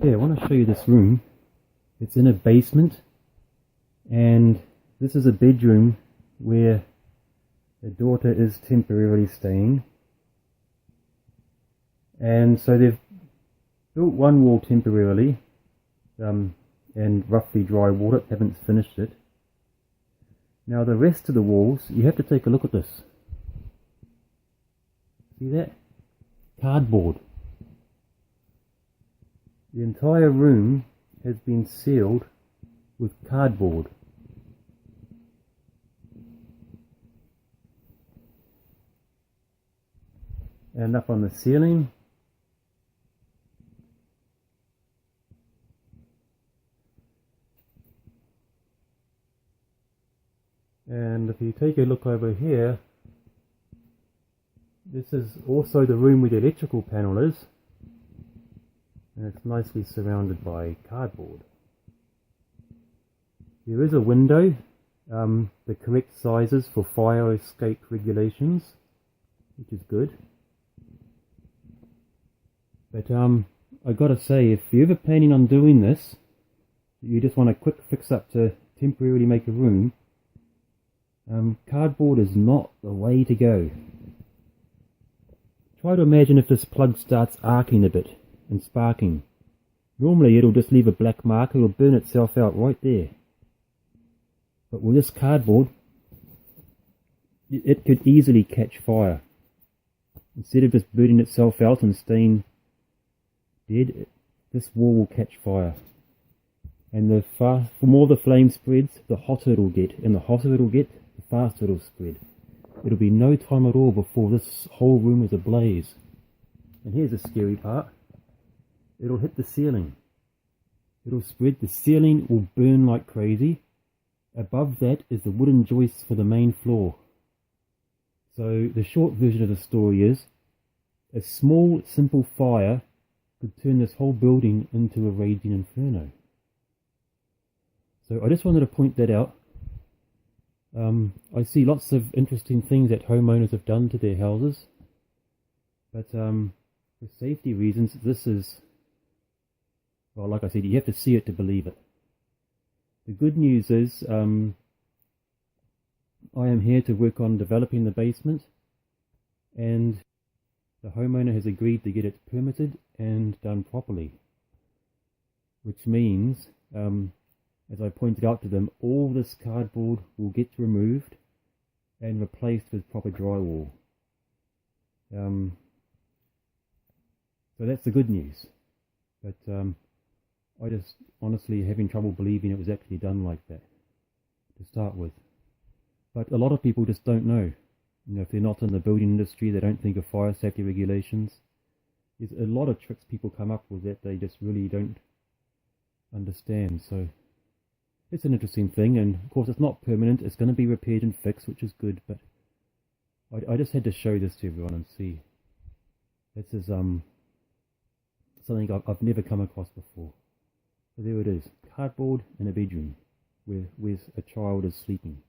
Yeah, I want to show you this room. It's in a basement, and this is a bedroom where the daughter is temporarily staying. And so they've built one wall temporarily, and roughly drywalled it, haven't finished it. Now the rest of the walls, you have to take a look at this. See that? Cardboard. The entire room has been sealed with cardboard. And up on the ceiling, and if you take a look over here, this is also the room where the electrical panel is, and it's nicely surrounded by cardboard. There is a window, the correct sizes for fire escape regulations, which is good. But I gotta say, if you're ever planning on doing this, you just want a quick fix up to temporarily make a room, cardboard is not the way to go. Try to imagine if this plug starts arcing a bit and sparking. Normally it'll just leave a black mark, it'll burn itself out right there. But with this cardboard, it could easily catch fire. Instead of just burning itself out and staying dead, this wall will catch fire. And the more the flame spreads, the hotter it'll get. And the hotter it'll get, the faster it'll spread. It'll be no time at all before this whole room is ablaze. And here's the scary part. It'll hit the ceiling. It'll spread. The ceiling will burn like crazy. Above that is the wooden joists for the main floor. So the short version of the story is, a small, simple fire could turn this whole building into a raging inferno. So I just wanted to point that out. I see lots of interesting things that homeowners have done to their houses, but for safety reasons, this is, well, like I said, you have to see it to believe it. The good news is, I am here to work on developing the basement, and the homeowner has agreed to get it permitted and done properly, which means, as I pointed out to them, all this cardboard will get removed and replaced with proper drywall. So that's the good news. But I just honestly having trouble believing it was actually done like that to start with. But a lot of people just don't know. You know, if they're not in the building industry, they don't think of fire safety regulations. There's a lot of tricks people come up with that they just really don't understand. So it's an interesting thing, and of course it's not permanent. It's going to be repaired and fixed, which is good, but I just had to show this to everyone and see. This is something I've never come across before. So there it is, cardboard in a bedroom where a child is sleeping.